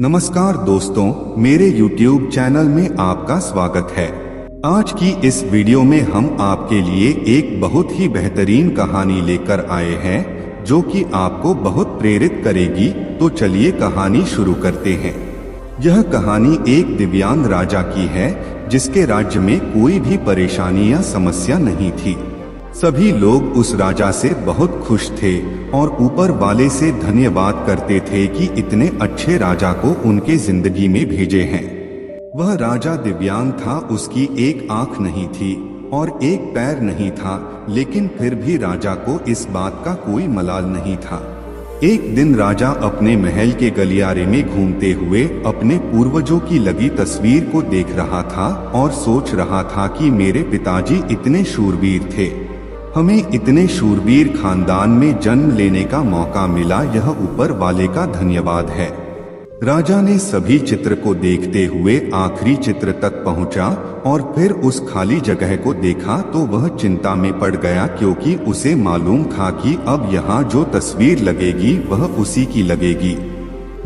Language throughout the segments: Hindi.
नमस्कार दोस्तों, मेरे YouTube चैनल में आपका स्वागत है। आज की इस वीडियो में हम आपके लिए एक बहुत ही बेहतरीन कहानी लेकर आए हैं जो कि आपको बहुत प्रेरित करेगी। तो चलिए कहानी शुरू करते हैं। यह कहानी एक दिव्यांग राजा की है जिसके राज्य में कोई भी परेशानी या समस्या नहीं थी। सभी लोग उस राजा से बहुत खुश थे और ऊपर वाले से धन्यवाद करते थे कि इतने अच्छे राजा को उनके जिंदगी में भेजे हैं। वह राजा दिव्यांग था, उसकी एक आंख नहीं थी और एक पैर नहीं था, लेकिन फिर भी राजा को इस बात का कोई मलाल नहीं था। एक दिन राजा अपने महल के गलियारे में घूमते हुए अपने पूर्वजों की लगी तस्वीर को देख रहा था और सोच रहा था कि मेरे पिताजी इतने शूरवीर थे, हमें इतने शूरवीर खानदान में जन्म लेने का मौका मिला, यह ऊपर वाले का धन्यवाद है। राजा ने सभी चित्र को देखते हुए आखिरी चित्र तक पहुंचा और फिर उस खाली जगह को देखा तो वह चिंता में पड़ गया, क्योंकि उसे मालूम था कि अब यहाँ जो तस्वीर लगेगी वह उसी की लगेगी।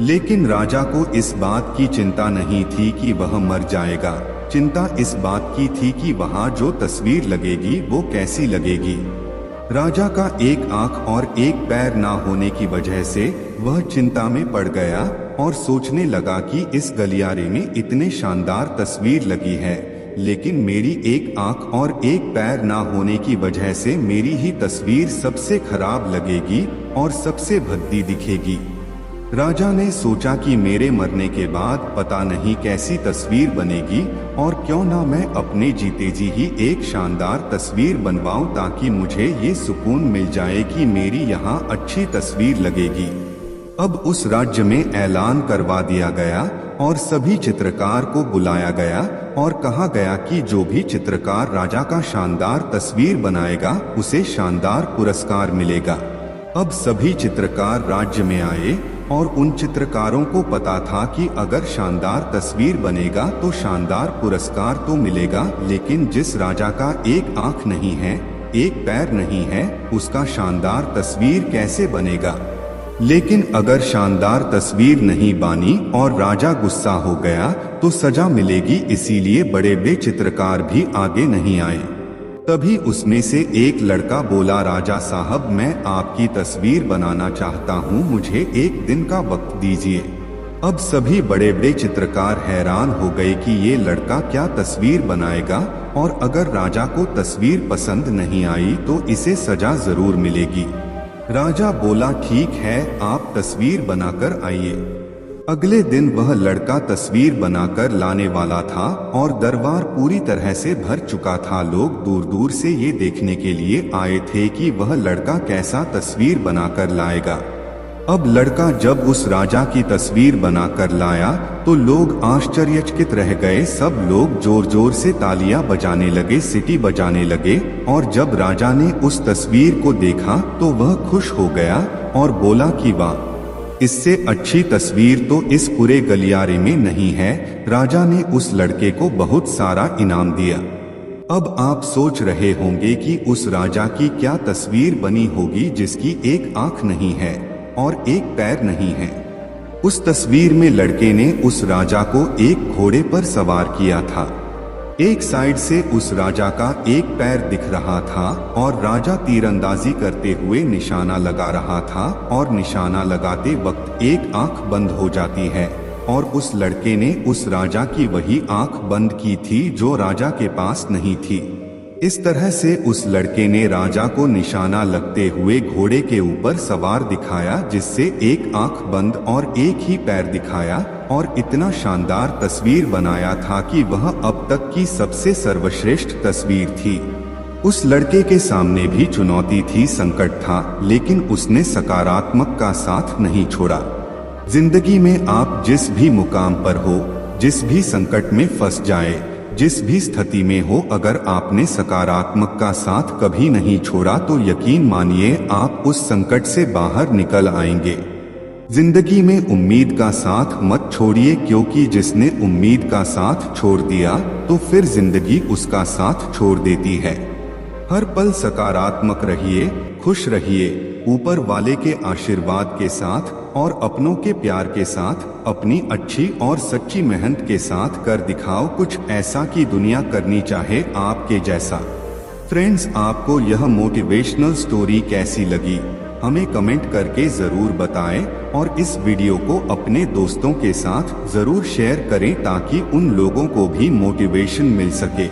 लेकिन राजा को इस बात की चिंता नहीं थी कि वह मर जाएगा। चिंता इस बात की थी कि वहाँ जो तस्वीर लगेगी वो कैसी लगेगी। राजा का एक आंख और एक पैर ना होने की वजह से वह चिंता में पड़ गया और सोचने लगा कि इस गलियारे में इतने शानदार तस्वीर लगी है, लेकिन मेरी एक आंख और एक पैर ना होने की वजह से मेरी ही तस्वीर सबसे खराब लगेगी और सबसे भद्दी दिखेगी। राजा ने सोचा कि मेरे मरने के बाद पता नहीं कैसी तस्वीर बनेगी और क्यों ना मैं अपने जीते जी ही एक शानदार तस्वीर बनवाऊं, ताकि मुझे ये सुकून मिल जाए कि मेरी यहाँ अच्छी तस्वीर लगेगी। अब उस राज्य में ऐलान करवा दिया गया और सभी चित्रकार को बुलाया गया और कहा गया कि जो भी चित्रकार राजा का शानदार तस्वीर बनाएगा उसे शानदार पुरस्कार मिलेगा। अब सभी चित्रकार राज्य में आए और उन चित्रकारों को पता था कि अगर शानदार तस्वीर बनेगा तो शानदार पुरस्कार तो मिलेगा, लेकिन जिस राजा का एक आंख नहीं है, एक पैर नहीं है, उसका शानदार तस्वीर कैसे बनेगा। लेकिन अगर शानदार तस्वीर नहीं बनी और राजा गुस्सा हो गया तो सजा मिलेगी, इसीलिए बड़े बड़े चित्रकार भी आगे नहीं आए। तभी उसमें से एक लड़का बोला, राजा साहब, मैं आपकी तस्वीर बनाना चाहता हूँ, मुझे एक दिन का वक्त दीजिए। अब सभी बड़े बड़े चित्रकार हैरान हो गए कि ये लड़का क्या तस्वीर बनाएगा और अगर राजा को तस्वीर पसंद नहीं आई तो इसे सजा जरूर मिलेगी। राजा बोला, ठीक है, आप तस्वीर बनाकर आइए। अगले दिन वह लड़का तस्वीर बनाकर लाने वाला था और दरबार पूरी तरह से भर चुका था। लोग दूर दूर से ये देखने के लिए आए थे कि वह लड़का कैसा तस्वीर बनाकर लाएगा। अब लड़का जब उस राजा की तस्वीर बनाकर लाया तो लोग आश्चर्यचकित रह गए। सब लोग जोर जोर से तालियां बजाने लगे, सीटी बजाने लगे और जब राजा ने उस तस्वीर को देखा तो वह खुश हो गया और बोला कि वाह, इससे अच्छी तस्वीर तो इस पूरे गलियारे में नहीं है। राजा ने उस लड़के को बहुत सारा इनाम दिया। अब आप सोच रहे होंगे कि उस राजा की क्या तस्वीर बनी होगी जिसकी एक आंख नहीं है और एक पैर नहीं है। उस तस्वीर में लड़के ने उस राजा को एक घोड़े पर सवार किया था। एक साइड से उस राजा का एक पैर दिख रहा था और राजा तीरंदाजी करते हुए निशाना लगा रहा था और निशाना लगाते वक्त एक आंख बंद हो जाती है और उस लड़के ने उस राजा की वही आंख बंद की थी जो राजा के पास नहीं थी। इस तरह से उस लड़के ने राजा को निशाना लगते हुए घोड़े के ऊपर सवार दिखाया, जिससे एक आंख बंद और एक ही पैर दिखाया और इतना शानदार तस्वीर बनाया था कि वह अब तक की सबसे सर्वश्रेष्ठ तस्वीर थी। उस लड़के के सामने भी चुनौती थी, संकट था, लेकिन उसने सकारात्मक का साथ नहीं छोड़ा। जिंदगी में आप जिस भी मुकाम पर हो, जिस भी संकट में फंस जाए, जिस भी स्थिति में हो, अगर आपने सकारात्मक का साथ कभी नहीं छोड़ा तो यकीन मानिए आप उस संकट से बाहर निकल आएंगे। जिंदगी में उम्मीद का साथ मत छोड़िए, क्योंकि जिसने उम्मीद का साथ छोड़ दिया तो फिर जिंदगी उसका साथ छोड़ देती है। हर पल सकारात्मक रहिए, खुश रहिए, ऊपर वाले के आशीर्वाद के साथ और अपनों के प्यार के साथ अपनी अच्छी और सच्ची मेहनत के साथ कर दिखाओ कुछ ऐसा कि दुनिया करनी चाहे आपके जैसा। फ्रेंड्स, आपको यह मोटिवेशनल स्टोरी कैसी लगी हमें कमेंट करके जरूर बताएं और इस वीडियो को अपने दोस्तों के साथ जरूर शेयर करें ताकि उन लोगों को भी मोटिवेशन मिल सके।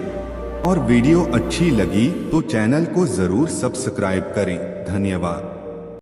और वीडियो अच्छी लगी तो चैनल को जरूर सब्सक्राइब करें। धन्यवाद।